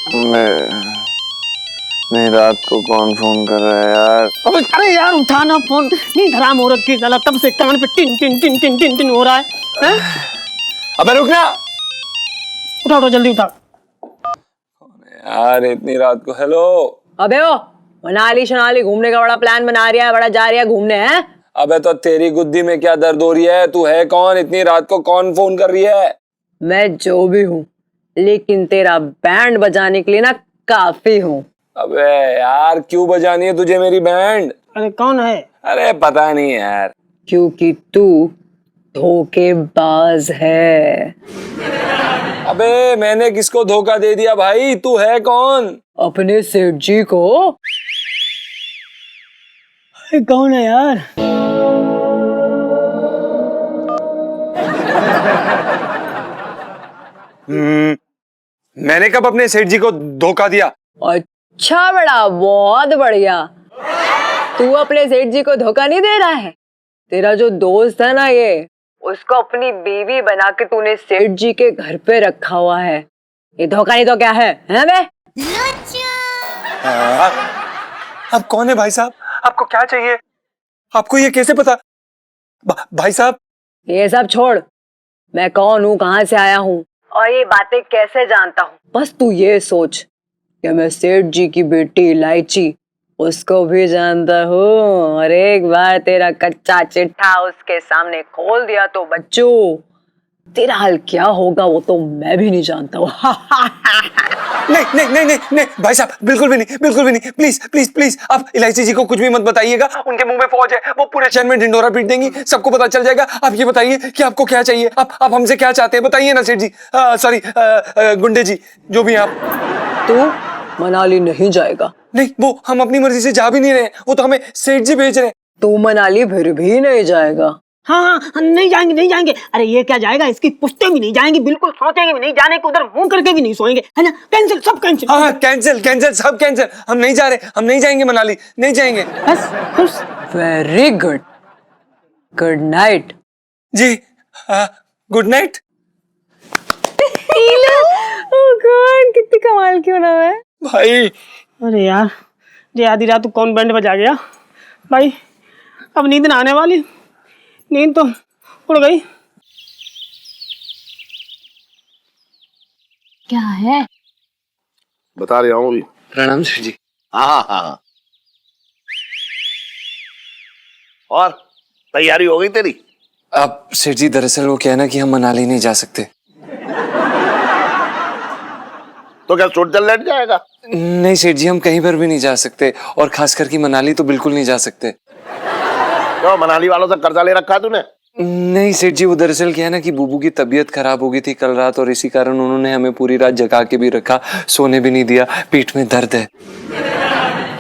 नहीं, रात को कौन फोन कर रहा है यार? अरे यार उठाना फोन, नींद हराम हो रखी है, तब से कान पे tin tin tin tin tin tin हो रहा है? अबे रुक ना, उठा उठा जल्दी उठा यार इतनी रात को। हेलो अबे ओ मनाली शनाली घूमने का बड़ा प्लान बना रहा है, बड़ा जा रहा है घूमने हैं? अबे तो तेरी गुद्दी में क्या दर्द हो रही है? तू है कौन? इतनी रात को कौन फोन कर रही है? मैं जो भी हूँ, लेकिन तेरा बैंड बजाने के लिए ना काफी हूँ। अबे यार क्यों बजानी है तुझे मेरी बैंड? अरे कौन है? अरे पता नहीं यार। क्योंकि तू धोखेबाज है। अबे मैंने किसको धोखा दे दिया भाई? तू है कौन? अपने सेठ जी को। अरे कौन है यार? मैंने कब अपने सेठ जी को धोखा दिया? अच्छा बड़ा, बहुत बढ़िया। तू अपने सेठ जी को धोखा नहीं दे रहा है। तेरा जो दोस्त है ना, ये उसको अपनी बीवी बना के तूने सेठ जी के घर पे रखा हुआ है। ये धोखा नहीं तो क्या है बे? आप कौन है भाई साहब? आपको क्या चाहिए? आपको ये कैसे पता? भाई साहब ये सब छोड़, मैं कौन हूँ, कहाँ से आया हूँ और ये बातें कैसे जानता हूँ। बस तू ये सोच कि मैं सेठ जी की बेटी इलायची, उसको भी जानता हूँ। और एक बार तेरा कच्चा चिट्ठा उसके सामने खोल दिया तो बच्चू, तेरा हाल क्या होगा वो तो मैं भी नहीं जानता हूँ। नहीं नहीं नहीं नहीं नहीं भाई साहब, बिल्कुल भी नहीं, बिल्कुल भी नहीं। प्लीज प्लीज प्लीज आप इलायची जी को कुछ भी मत बताइएगा। उनके मुंह में फौज है, वो पूरे शहर में ढिंढोरा पीट देंगी, सबको पता चल जाएगा। आप ये बताइए कि आपको क्या चाहिए? आप हमसे क्या चाहते हैं? बताइए ना सेठ जी, सॉरी गुंडे जी, जो भी आप। तू मनाली नहीं जाएगा। नहीं, वो हम अपनी मर्जी से जा भी नहीं रहे, वो तो हमें सेठ जी भेज रहे हैं। तू मनाली फिर भी नहीं जाएगा। हाँ हाँ नहीं जाएंगे नहीं जाएंगे। अरे ये क्या जाएगा, इसकी पुश्ते भी नहीं जाएंगी, बिल्कुल सोचेंगे भी नहीं जाने को, उधर मुंह करके भी नहीं सोएंगे, है ना? कैंसिल, सब कैंसिल। हाँ कैंसिल कैंसिल, सब कैंसिल। हम नहीं जा रहे, हम नहीं जाएंगे मनाली, नहीं जाएंगे। बस खुश। वेरी गुड, गुड नाइट जी गुड नाइट। कितनी कमाल क्यों ना है भाई। अरे यार ये आधी रात कौन बैंड बजा गया भाई? अब नींद ना आने वाली, नींद तो उड़ गई। क्या है? बता रहा हूँ अभी। प्रणाम सेठ जी। हाँ हाँ, और तैयारी हो गई तेरी? अब सेठ जी दरअसल वो क्या है ना कि हम मनाली नहीं जा सकते। तो क्या स्विट्जरलैंड जाएगा? नहीं सेठ जी, हम कहीं पर भी नहीं जा सकते, और खास करके मनाली तो बिल्कुल नहीं जा सकते। क्यों, मनाली वालों से कर्जा ले रखा है तूने? नहीं सेठ जी, वो दरअसल क्या है ना कि बूबू की तबीयत खराब हो गई थी कल रात, और इसी कारण उन्होंने हमें पूरी रात जगा के भी रखा, सोने भी नहीं दिया। पीठ में दर्द है,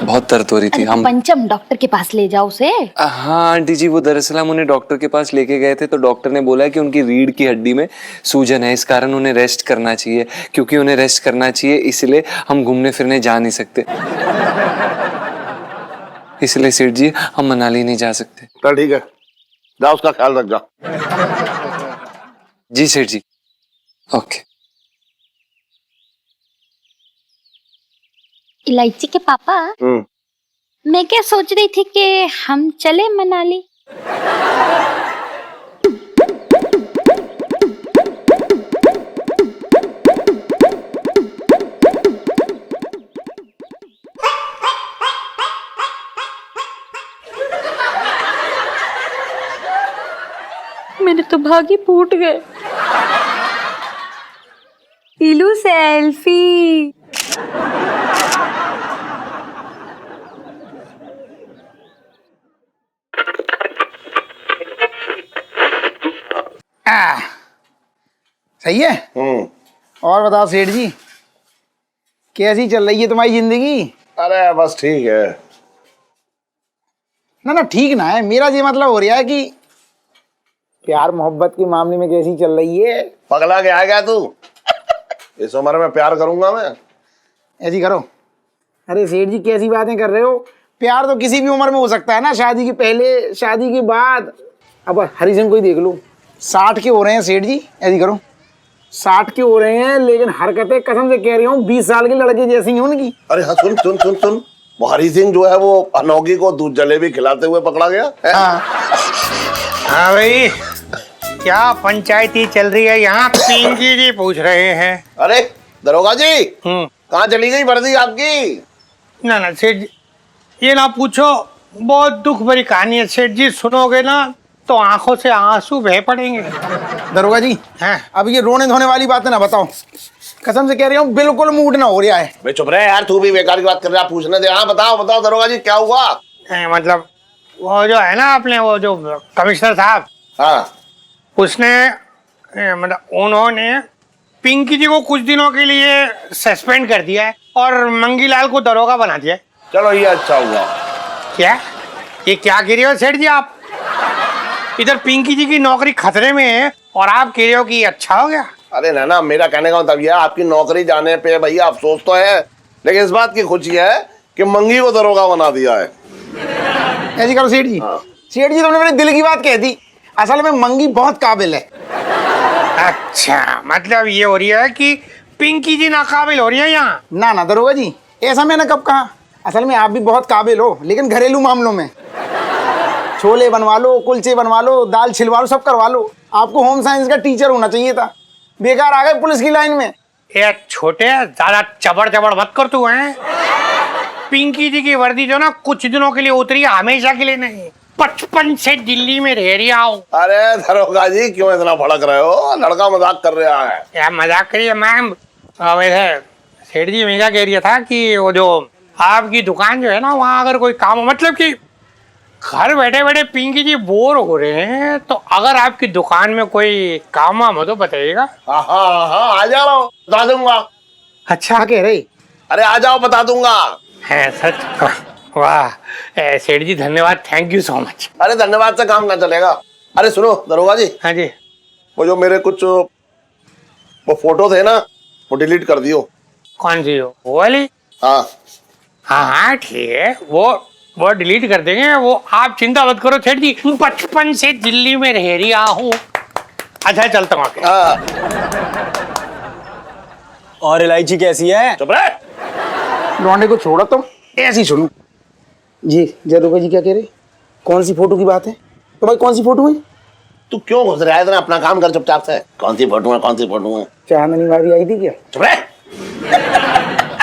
बहुत दर्द हो रही थी। हम पंचम डॉक्टर के पास ले जाओ उसे। हाँ आंटी जी, वो दरअसल हम उन्हें डॉक्टर के पास लेके गए थे, तो डॉक्टर ने बोला कि उनकी रीढ़ की हड्डी में सूजन है, इस कारण उन्हें रेस्ट करना चाहिए। क्योंकि उन्हें रेस्ट करना चाहिए, इसलिए हम घूमने फिरने जा नहीं सकते। इसलिए सेठ जी हम मनाली नहीं जा सकते। चल ठीक है, जा उसका ख्याल रख जा। जी सेठ जी, ओके। इलायची के पापा, मैं क्या सोच रही थी कि हम चले मनाली। मेरे तो भागी फूट गए। इलू सेल्फी। सही है। और बताओ सेठ जी, कैसी चल रही है तुम्हारी जिंदगी? अरे बस ठीक है। ना ना ठीक ना है, मेरा ये मतलब हो रहा है कि प्यार मोहब्बत के मामले में कैसी चल रही है? पगला के आ गया तू? इस उम्र में प्यार करूंगा मैं? ऐसी करो। अरे सेठ जी कैसी बातें कर रहे हो? प्यार तो किसी भी उम्र में हो सकता है ना, शादी के पहले, शादी के बाद। अब हरिजन को ही देख लो, 60 के हो रहे हैं सेठ जी। ऐसी करो, 60 के हो रहे हैं, लेकिन हरकतें कसम से कह रही हूँ 20 साल के लड़के जैसी हैं उनकी। अरे हाँ, सुन सुन सुन सुन, वो हरी सिंह जो है वो अनोखी को दूध जलेबी खिलाते हुए पकड़ा गया है? हाँ भाई, क्या पंचायती चल रही है यहाँ? पिंकी जी पूछ रहे हैं। अरे दरोगा जी, कहाँ चली गई वर्दी आपकी? ना सेठ जी, ये ना पूछो, बहुत दुख भरी कहानी है सेठ जी। सुनोगे ना तो आंखों से आंसू बह पड़ेंगे। दरोगा जी, हैं? अब ये रोने धोने वाली बात ना बताओ, कसम से कह रही हूँ बिल्कुल मूड ना हो रहा है। भाई चुप रहे यार, तू भी बेकार की बात कर रहा है, पूछने दे। हाँ बताओ बताओ दरोगा जी, क्या हुआ? मतलब वो जो है ना अपने वो जो कमिश्नर साहब, हाँ उसने मतलब उन्होंने पिंकी जी को कुछ दिनों के लिए सस्पेंड कर दिया है और मंगीलाल को दरोगा बना दिया है। चलो ये अच्छा हुआ। क्या ये क्या कह रहे हो सेठ जी आप? इधर पिंकी जी की नौकरी खतरे में है और आप कह रहे हो कि अच्छा हो गया? अरे ना, मेरा कहने का मतलब यह, आपकी नौकरी जाने पे भैया अफसोस तो है, लेकिन इस बात की खुशी है कि मंगी को दरोगा बना दिया है। ऐसी करो सेठ जी। सेठ जी तुमने मेरे दिल की बात कह दी, असल में मंगी बहुत काबिल है। अच्छा, मतलब ये हो रही है कि पिंकी जी नाकाबिल हो रही है यहाँ? ना दरोगा जी, ऐसा मैंने कब कहा? असल में आप भी बहुत काबिल हो, लेकिन घरेलू मामलों में। छोले बनवा लो, कुलचे बनवा लो, दाल छिलवा लो, सब करवा लो। आपको होम साइंस का टीचर होना चाहिए था, बेकार आ गए पुलिस की लाइन में। ये छोटे ज्यादा चबड़ मत कर तू है। पिंकी जी की वर्दी जो ना कुछ दिनों के लिए उतरी है, हमेशा के लिए नहीं। 55 से दिल्ली में रह रही हूँ। अरे दरोगा जी क्यों इतना भड़क रहे हो? लड़का मजाक कर रहा है। यार मजाक करिए मैम। वैसे सेठ जी मैं क्या कह रही था कि वो जो आपकी दुकान जो है ना, वहाँ अगर कोई काम हो, मतलब कि घर बैठे बैठे पिंकी जी बोर हो रहे हैं, तो अगर आपकी दुकान में कोई काम वाम हो तो बताइएगा। हाँ आ जा रहा हूँ, बता दूंगा। अच्छा क्या कह रहे? अरे आ जाओ, बता दूंगा। है सच? वाह सेठ जी, धन्यवाद, थैंक यू सो मच। अरे धन्यवाद से काम ना चलेगा। अरे सुनो दरोगा जी, हाँ जी। वो जो मेरे कुछ वो फोटो थे ना, वो डिलीट कर दियो। कौन सी वो वाली? हाँ हाँ ठीक है, वो डिलीट कर देंगे। वो आप चिंता मत करो सेठ जी, 55 से दिल्ली में रह रहा हूँ। अच्छा चलता हूँ। हाँ। और इलायची कैसी है? चुप रहे। लौंडे को छोड़ो तुम, ऐसे ही सुनो जी। दरोगा जी क्या कह रहे? कौन सी फोटो की बात है? तो भाई कौन सी फोटो है? तू क्यों घुस रहा है इतना? अपना काम कर चुपचाप से। कौन सी फोटो है, कौन सी फोटो है? चांदनी भाभी आई थी क्या? चुप रहे।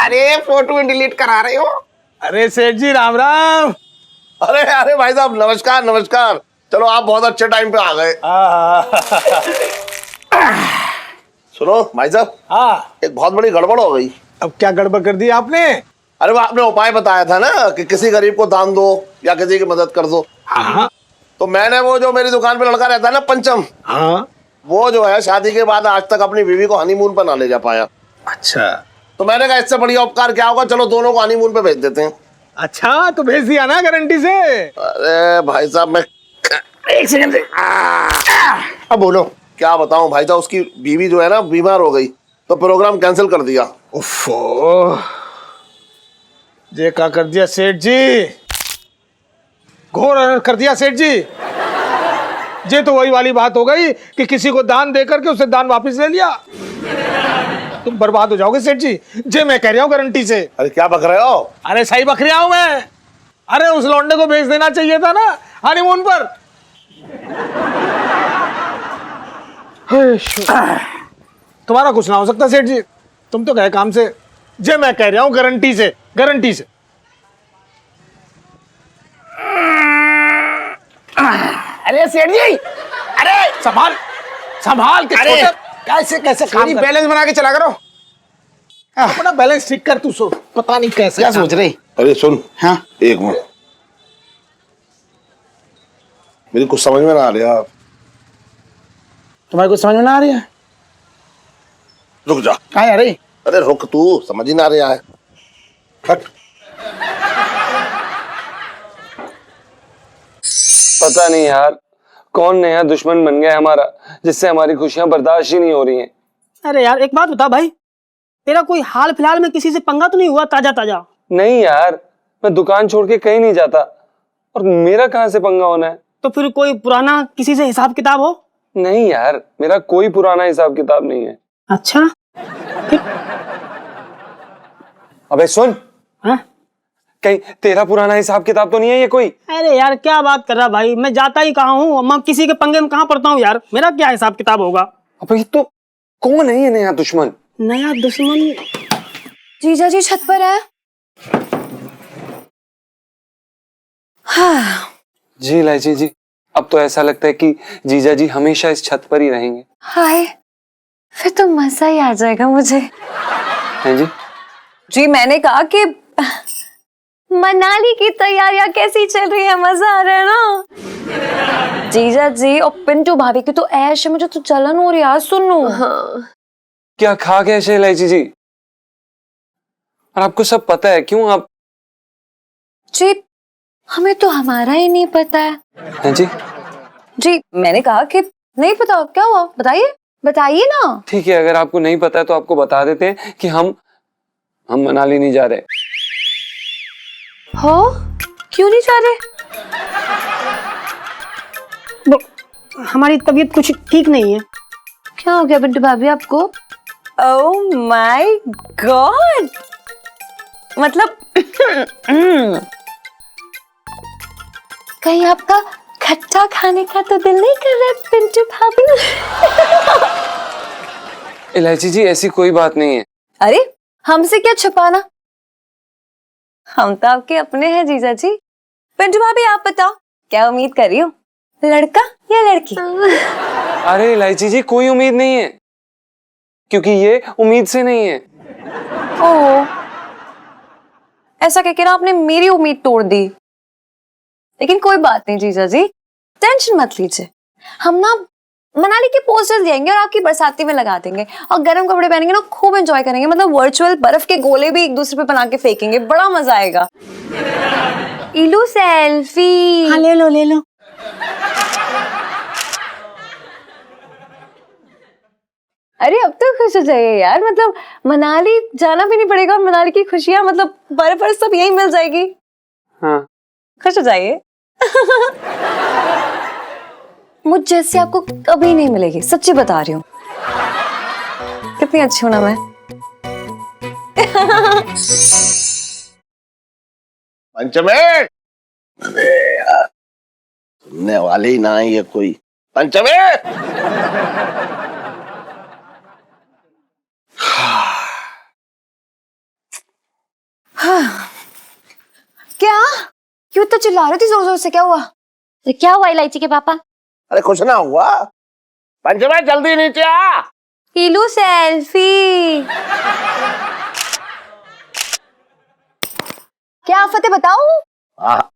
अरे फोटो में डिलीट करा रहे हो? अरे सेठ जी राम राम। अरे भाई साहब नमस्कार नमस्कार। चलो आप बहुत अच्छे टाइम पे आ गए। सुनो भाई साहब, हाँ एक बहुत बड़ी गड़बड़ हो गई। अब क्या गड़बड़ कर दी आपने? अरे वो आपने उपाय बताया था ना कि किसी गरीब को दान दो या किसी की मदद कर दो। हाँ तो मैंने वो जो मेरी दुकान पे लड़का रहता है ना पंचम, हाँ। वो जो है शादी के बाद आज तक अपनी बीवी को हनीमून पर ना ले जा पाया। अच्छा तो मैंने कहा इससे बढ़िया उपकार क्या होगा, चलो दोनों को हनीमून पे भेज देते हैं। अच्छा, तो भेज दिया ना गारंटी से? अरे भाई साहब मैं एक सेकंड से। अब बोलो। क्या बताऊं भाई साहब, उसकी बीवी जो है ना बीमार हो गई, तो प्रोग्राम कैंसिल कर दिया। उफ़ो, ये क्या कर दिया सेठ जी? घोर अनर्थ कर दिया सेठ जी। ये तो वही वाली बात हो गई कि किसी को दान देकर के उससे दान वापस ले लिया। तुम बर्बाद हो जाओगे सेठ जी, जे मैं कह रहा हूँ गारंटी से। अरे क्या बक रहे हो? अरे सही बक रहा हूं मैं। अरे उस लौंडे को भेज देना चाहिए था ना हनीमून पर। तुम्हारा कुछ ना हो सकता सेठ जी, तुम तो गए काम से। जे मैं कह रहा हूं गारंटी से, गारंटी से। अरे सेठ जी, अरे संभाल संभाल के। अरे! कैसे कैसे काम कर? बैलेंस बना के चला करो। अपना बैलेंस ठीक कर तू। पता नहीं कैसे क्या सोच रहे? अरे सुन, हाँ एक मिनट, मेरी कुछ समझ में ना आ रहा। तुम्हारे कुछ समझ में ना आ रही है? रुक जा। कहाँ जा रही? अरे रुक, तू समझ ही ना रहा है। हट। पता नहीं यार, कौन नया दुश्मन बन गया हमारा, जिससे हमारी खुशियां बर्दाश्त ही नहीं हो रही हैं। अरे यार एक बात बता भाई, तेरा कोई हाल फिलहाल में किसी से पंगा तो नहीं हुआ ताजा ताजा? नहीं यार, मैं दुकान छोड़ के कहीं नहीं जाता, और मेरा कहाँ से पंगा होना है? तो फिर कोई पुराना किसी से हिसाब किताब हो? नहीं यार, मेरा कोई पुराना हिसाब किताब नहीं है। अच्छा। अबे सुन, हाँ? कहीं तेरा पुराना हिसाब किताब तो नहीं है ये कोई? अरे यार क्या बात कर रहा भाई, मैं जाता ही कहाँ हूँ, मैं किसी के पंगे में कहाँ पड़ता हूँ यार, मेरा क्या हिसाब किताब होगा। अबे ये तो कौन है ये नया दुश्मन? नया दुश्मन? जीजा जी छत पर है। हाँ। जी इलायची जी, अब तो ऐसा लगता है कि जीजा जी हमेशा इस छत पर ही रहेंगे। हाय, फिर तो मजा ही आ जाएगा मुझे। हैं जी? जी मैंने कहा कि मनाली की तैयारियां कैसी चल रही है, मजा आ रहा है ना? जीजा जी और पिंटू भाभी की तो ऐश है, मुझे तो जलन हो रही है सुनो। हाँ। क्या खा गए ऐसे इलायची जी? और आपको सब पता है, क्यों आप? जी हमें तो हमारा ही नहीं पता है। हैं जी? जी मैंने कहा कि नहीं पता, क्या हुआ बताइए बताइए ना। ठीक है, अगर आपको नहीं पता है तो आपको बता देते हैं कि हम मनाली नहीं जा रहे। हो? क्यों नहीं जा रहे? हमारी तबीयत कुछ ठीक नहीं है। क्या हो गया पिंटू भाभी आपको? ओह माय गॉड, मतलब कहीं आपका खट्टा खाने का तो दिल नहीं कर रहा पिंटू भाभी? इलायची जी ऐसी कोई बात नहीं है। अरे हमसे क्या छुपाना, हम तो आपके अपने हैं जीजा जी। पिंटू भाभी आप बताओ क्या उम्मीद कर रही हो, लड़का या लड़की? अरे इलायची जी कोई उम्मीद नहीं है, क्योंकि ये उम्मीद से नहीं है। ओह, ऐसा कहकर ना आपने मेरी उम्मीद तोड़ दी। लेकिन कोई बात नहीं जीजा जी, टेंशन मत लीजिए, हम ना मनाली के पोस्टर्स देंगे और आपकी बरसाती में लगा देंगे और गर्म कपड़े पहनेंगे ना, खूब एंजॉय करेंगे, मतलब वर्चुअल बर्फ के गोले भी एक दूसरे पे बना के फेंकेंगे, बड़ा मजा आएगा। इलू सेल्फी। हाँ ले लो ले लो। अरे अब तो खुश हो जाइए यार, मतलब मनाली जाना भी नहीं पड़ेगा और मनाली की खुशियां, मतलब बर्फ और सब यही मिल जाएगी। हाँ। खुश हो जाइए। मुझ जैसी आपको कभी नहीं मिलेगी, सच्ची बता रही हूँ। कितनी अच्छी हूं ना मैं। पंचमे, अबे यार सुनने वाले ही ना है ये कोई। पंचमे, क्या क्यों तो चिल्ला रही थी जोर जोर से, क्या हुआ? तो क्या हुआ इलायची के पापा? अरे कुछ ना हुआ। पंचमे जल्दी नीचे आ। इलू सेल्फी। क्या आफत है बताओ? हाँ।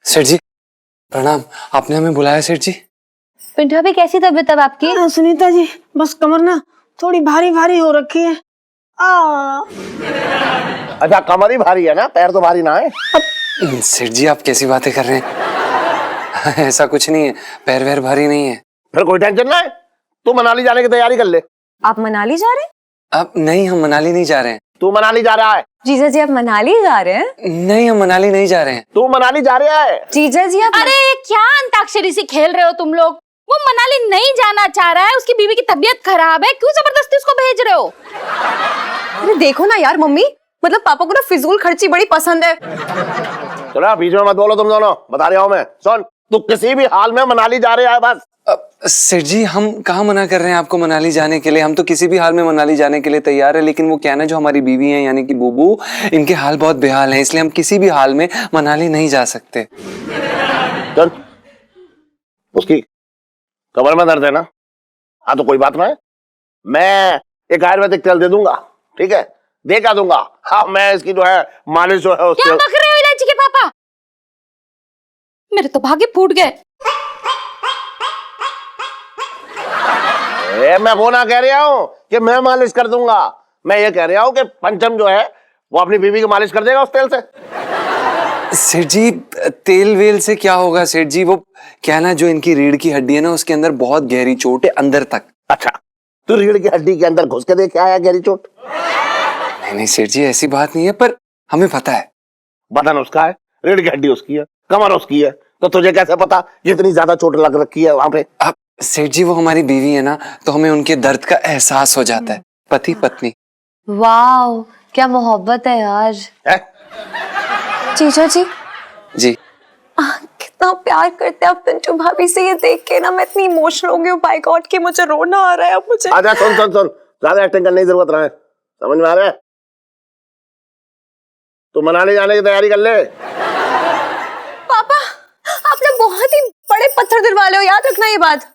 सेठ जी प्रणाम, आपने हमें बुलाया सेठ जी? पिंटू भाभी कैसी तबीयत अब आपकी? सुनीता जी बस कमर ना थोड़ी भारी भारी हो रखी है। अच्छा कमर ही भारी है ना, पैर तो भारी ना है। सेठ जी आप कैसी बातें कर रहे हैं? ऐसा कुछ नहीं है, पैर वैर भारी नहीं है। फिर कोई टेंशन ना है, तू मनाली जाने की तैयारी कर ले। आप मनाली जा रहे हैं? अब नहीं, हम मनाली नहीं जा रहे हैं। तू मनाली जा रहा है? जीजा जी आप मनाली जा रहे हैं? नहीं, हम मनाली नहीं जा रहे हैं। तू मनाली जा रहा है? जीजा जी आप अरे क्या अंताक्षरी से खेल रहे हो तुम लोग? वो मनाली नहीं जाना चाह रहा है, उसकी बीवी की तबीयत खराब है, क्यों जबरदस्ती उसको भेज रहे हो? अरे देखो ना यार मम्मी, मतलब पापा को ना फिजूल खर्ची बड़ी पसंद है। चलो बीच में मत बोलो तुम दोनों, बता रहा हूँ मैं। सुन, तू किसी भी हाल में मनाली जा रहा है बस। सेठ जी हम कहाँ मना कर रहे हैं आपको मनाली जाने के लिए, हम तो किसी भी हाल में मनाली जाने के लिए तैयार है। लेकिन वो क्या ना, जो हमारी बीवी है यानी कि बुबू, इनके हाल बहुत बेहाल हैं, इसलिए हम किसी भी हाल में मनाली नहीं जा सकते। चल, उसकी कमर में दर्द है ना? हाँ तो कोई बात ना है, मैं एक आयुर्वेदिक तेल दे दूंगा, ठीक है, देखा दूंगा। हाँ मैं इसकी जो है मालिश जो है क्या बक रहे हो इलायची के पापा? मेरे तो भाग्य फूट गए। मैं वो ना कह रहा हूँ कि मैं मालिश कर दूंगा, मैं ये कह रहा हूँ कि पंचम जो है वो अपनी बीवी की मालिश कर देगा उस तेल से। सेठ जी तेल वेल से क्या होगा सेठ जी, वो क्या ना, जो इनकी रीढ़ की हड्डी है ना, उसके अंदर बहुत गहरी चोट है, अंदर तक। अच्छा, तू रीढ़ की हड्डी के अंदर घुस के देख आया गहरी चोट? नहीं नहीं सेठ जी ऐसी बात नहीं है, पर हमें पता है। बदन उसका है, रीढ़ की हड्डी उसकी है, कमर उसकी है, तो तुझे कैसे पता जितनी ज्यादा चोट लग रखी है वहां पे? सेठ जी वो हमारी बीवी है ना, तो हमें उनके दर्द का एहसास हो जाता है, पति पत्नी। वाह, क्या मोहब्बत है यार। है? जीजा जी जी कितना प्यार करते हैं आप पिंटू भाभी से, ये देख के ना मैं इतनी इमोशनल हो गई हूँ, बाय गॉड कि मुझे रोना आ रहा है अब मुझे। आजा, सुन सुन सुन, ज्यादा एक्टिंग करने की जरूरत रहा है, समझ में आ रहा है? तू मनाली जाने की तैयारी कर ले। पापा आपने बहुत ही बड़े पत्थर दिल वाले हो, याद रखना ये बात।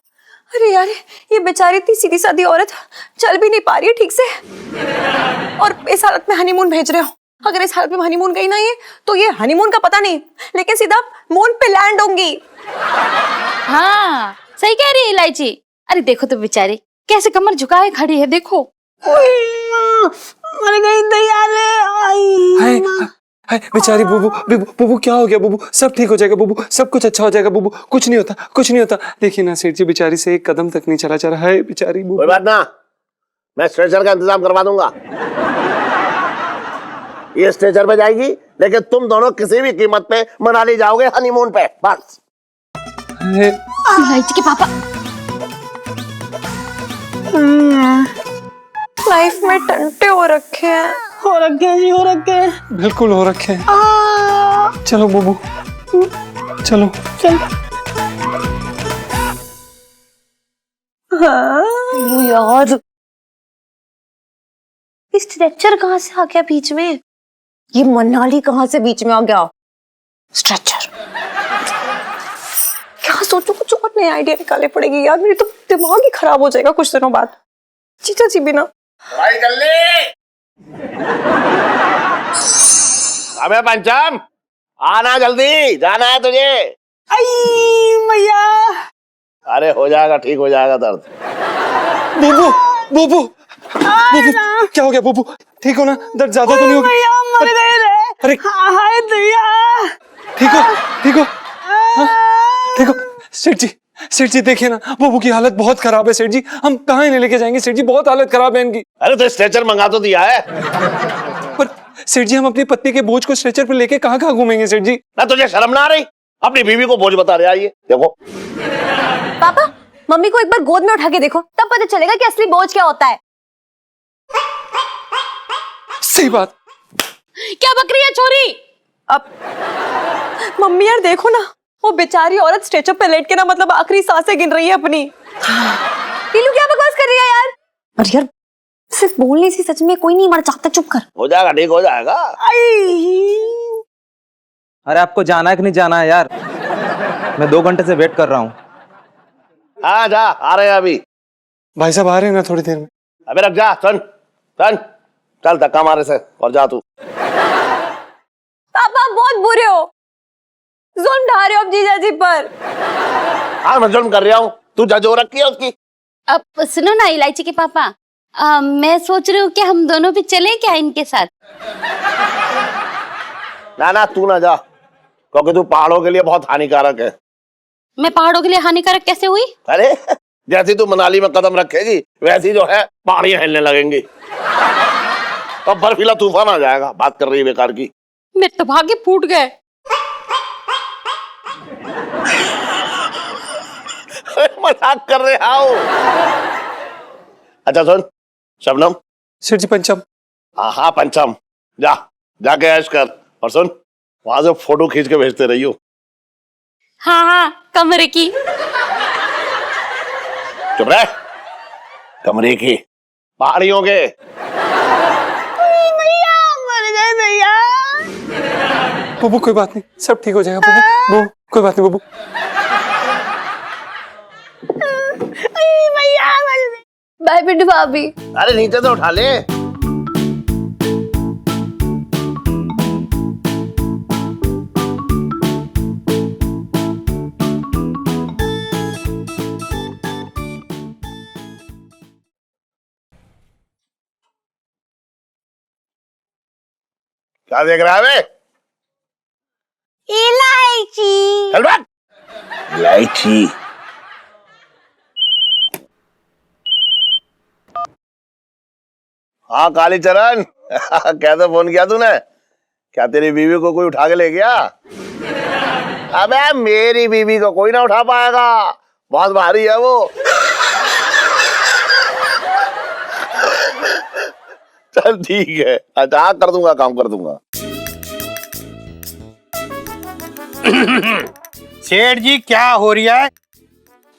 अरे यार ये बेचारी इतनी सीधी सादी औरत चल भी नहीं पा रही है ठीक से, और इस हालत में हनीमून भेज रहे हो। अगर इस हालत में हनीमून गई ना ये, तो ये हनीमून का पता नहीं लेकिन सीधा मून पे लैंड होंगी। हाँ सही कह रही है इलायची। अरे देखो तो बेचारी कैसे कमर झुकाए खड़ी है, देखो। मर गई दैया रे। हाय हाय बेचारी बुबू, बुबू क्या हो गया बुबू? सब ठीक हो जाएगा बुबू, सब कुछ अच्छा हो जाएगा बुबू, कुछ नहीं होता, कुछ नहीं होता। देखिए ना सेठ जी बेचारी से एक कदम तक नहीं चला जा रहा है बेचारी कोई बुबू। बात ना, मैं स्ट्रेचर का इंतजाम करवा दूंगा। ये स्ट्रेचर पे जाएगी, लेकिन तुम दोनों किसी भी कीमत पे मनाली जाओगे हनीमून पे, बस। इलायची के पापा लाइफ में टंटे हो रखे हैं। हो रखे हैं जी, हो रखे हैं। बिल्कुल हो रखे हैं। चलो बुबू चलो चल वो यार स्ट्रेचर कहाँ से आ गया बीच में? ये मनाली कहाँ से बीच में आ गया? स्ट्रेचर क्या सोचू, कुछ और नया आइडिया निकालने पड़ेगी यार, मेरी तो दिमाग ही खराब हो जाएगा कुछ दिनों बाद। जीजा जी बिना भाई कर ले। अबे पंचम, आना जल्दी, जाना है तुझे। आई भैया। अरे हो जाएगा, ठीक हो जाएगा दर्द। बुबू बुबू बुबू क्या हो गया बुबू? ठीक हो ना? दर्द ज्यादा तो नहीं हो गया? भैया मर गए रे। अरे हाय दैया। ठीक हो? ठीक हो? हाँ? ठीक हो? सेठ जी देखिए ना, बुबू की हालत बहुत खराब है सेठ जी, हम कहाँ इन्हें लेके जाएंगे सेठ जी? बहुत हालत खराब है इनकी। अरे तो स्ट्रेचर मंगा तो दिया है। पर सेठ जी हम अपनी पत्नी के बोझ को स्ट्रेचर पर लेके कहाँ कहाँ घूमेंगे सेठ जी? ना तुझे शर्म ना आ रही? अपनी बीवी को बोझ बता रहे हैं, ये देखो। पापा मम्मी को एक बार गोद में उठा के देखो, तब पता चलेगा कि असली बोझ क्या होता है। सही बात। क्या बक रही है छोरी? अब मम्मी यार देखो ना, वो बेचारी औरत स्ट्रेचर पे लेट के ना मतलब आखिरी सांसें गिन रही है अपनी। पीलू क्या बकवास कर रही है यार? अरे यार सिर्फ बोलने से सच में कोई नहीं मर जाता, चुप कर। हो जाएगा, ठीक हो जाएगा। अरे आपको जाना है कि नहीं जाना है यार? मैं 2 घंटे से वेट कर रहा हूँ। हाँ जा, आ रहे हैं अभी। भाई साहब आ रहे हैं ना थोड़ी देर में। अबे रख जा, सुन सुन, चल धक्का मारे से और जा तू। पापा बहुत बुरे हो, जुल्म ढा रहे हो अब जीजा जी पर। हाँ मैं जुल्म कर रहा हूँ, तू जज हो रखी है उसकी। अब सुनो ना इलायची के पापा, मैं सोच रही हूँ कि हम दोनों भी चलें क्या इनके साथ? ना ना तू ना जा, क्योंकि तू पहाड़ों के लिए बहुत हानिकारक है। मैं पहाड़ों के लिए हानिकारक कैसे हुई? अरे जैसी तू मनाली में कदम रखेगी वैसी जो है पहाड़ियां हिलने लगेंगी, तो बर्फीला तूफान आ जाएगा। बात कर रही है बेकार की। मेरे तो भाग्य फूट गए। मजाक कर रहे आओ। अच्छा सुन शबनम। सेठ जी पंचम। हाँ पंचम, जा जाके ऐश कर, और सुन वहां से फोटो खींच के भेजते रहियो। हाँ हाँ कमरे की। चुप रह, कमरे की, पहाड़ियों के। भैया मर गए भैया। बुबू कोई बात नहीं, सब ठीक हो जाएगा बुबू, बुबू कोई बात नहीं बुबू। भैया मर गए। बाय पिंटू भाभी। अरे नीचे तो उठा ले। क्या देख रहा है बे? इलायची। चल बैठ। इलायची। हाँ कालीचरण, कैसे फोन किया तूने? क्या तेरी बीवी को कोई उठा के ले गया? अबे मेरी बीवी को कोई ना उठा पाएगा, बहुत भारी है वो। चल ठीक है, अच्छा हाँ, कर दूंगा, काम कर दूंगा। सेठ जी क्या हो रहा है?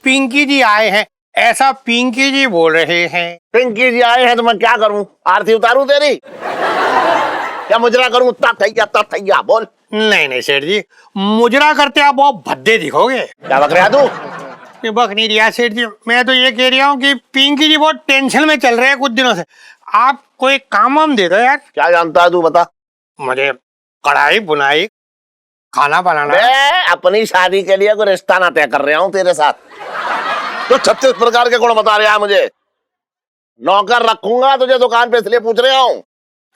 पिंकी जी आए हैं ऐसा पिंकी जी बोल रहे हैं। पिंकी जी आए हैं तो मैं क्या करूं? आरती उतारूं तेरी? क्या मुजरा करूं? तब थैया बोल। नहीं नहीं सेठ जी, मुजरा करते आप बहुत भद्दे दिखोगे। क्या बक रहा तू? ये बक नहीं रिया सेठ जी, मैं तो ये कह रहा हूँ कि पिंकी जी बहुत टेंशन में चल रहे हैं कुछ दिनों से। आप कोई काम वाम दे दो यार। क्या जानता है तू, बता। मुझे कढ़ाई बुनाई खाना बनाना। मैं अपनी शादी के लिए कोई रिश्ता ना तय कर रहा हूँ तेरे साथ। तो 36 प्रकार के गुण बता रहा है मुझे। नौकर रखूंगा तुझे दुकान पे, इसलिए पूछ रहा हूँ।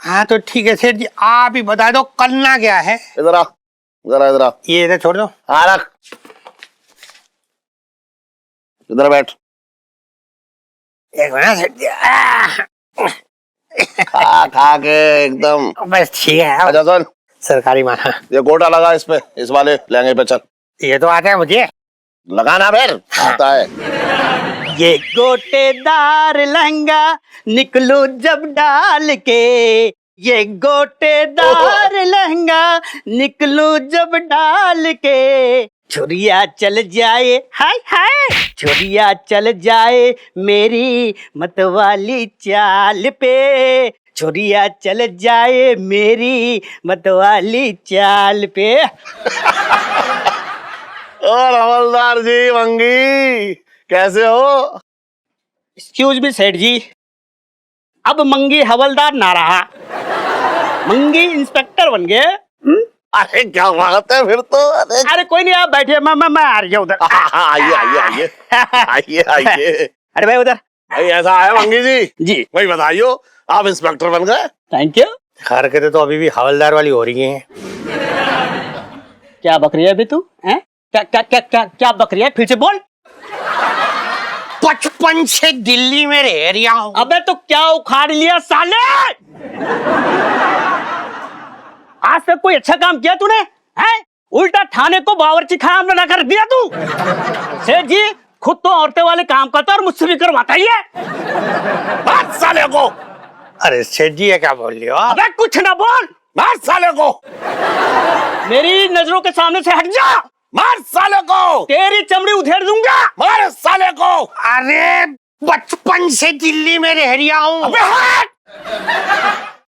हाँ तो ठीक है सेठ जी, आप ही बता दो करना क्या है। इधर आ, जरा इधर आ। ये इधर छोड़ दो। हाँ रख, इधर बैठ। एक मिनट सेठ जी। खा खा के एकदम बस ठीक है। अच्छा सुन, सरकारी माना ये गोटा लगा इस पे, इस वाले लहंगे पे। चल ये तो आता है मुझे लगाना, फिर आता है। ये गोटेदार लहंगा निकलू जब डाल के, ये गोटेदार लहंगा निकलू जब डाल के, छुरिया चल जाए हाय हाय, छुरिया चल जाए मेरी मतवाली चाल पे, छुरिया चल जाए मेरी मतवाली चाल पे। और हवलदार जी, मंगी कैसे हो? एक्सक्यूज मी सेठ जी, अब मंगी हवलदार ना रहा, मंगी इंस्पेक्टर बन गए। अरे क्या बात है फिर तो। अरे कोई नहीं, आप बैठिए, मैं आ रही हूँ उधर। आइए आइए आइए आइए आइए। अरे भाई उधर। भाई ऐसा है मंगी जी, जी भाई बताइयो, आप इंस्पेक्टर बन गए। Thank you. हरकतें तो अभी भी हवलदार वाली हो रही हैं। क्या बकरी है अभी तू? हैं? क्या क्या क्या क्या क्या बकरी है? फिर से बोल। 55 से दिल्ली में रह रहा हूँ। अबे तो क्या उखाड़ लिया साले? आज तक कोई अच्छा काम किया तूने? हैं? उल्टा थाने को बावर्ची खाना बना कर दिया तू। सेठ जी खुद तो औरतें वाले काम करता और मुझसे भी करवाता ही है। बात साले को। अरे सेठ जी ये क्या बोल रहे हो आप? अबे कुछ ना बोल, मार साले को। मेरी नजरों के सामने से हट जा। मार साले को। तेरी चमड़ी उधेड़ दूंगा। मार साले को। अरे बचपन से दिल्ली में रह रहा हूँ। अबे हट।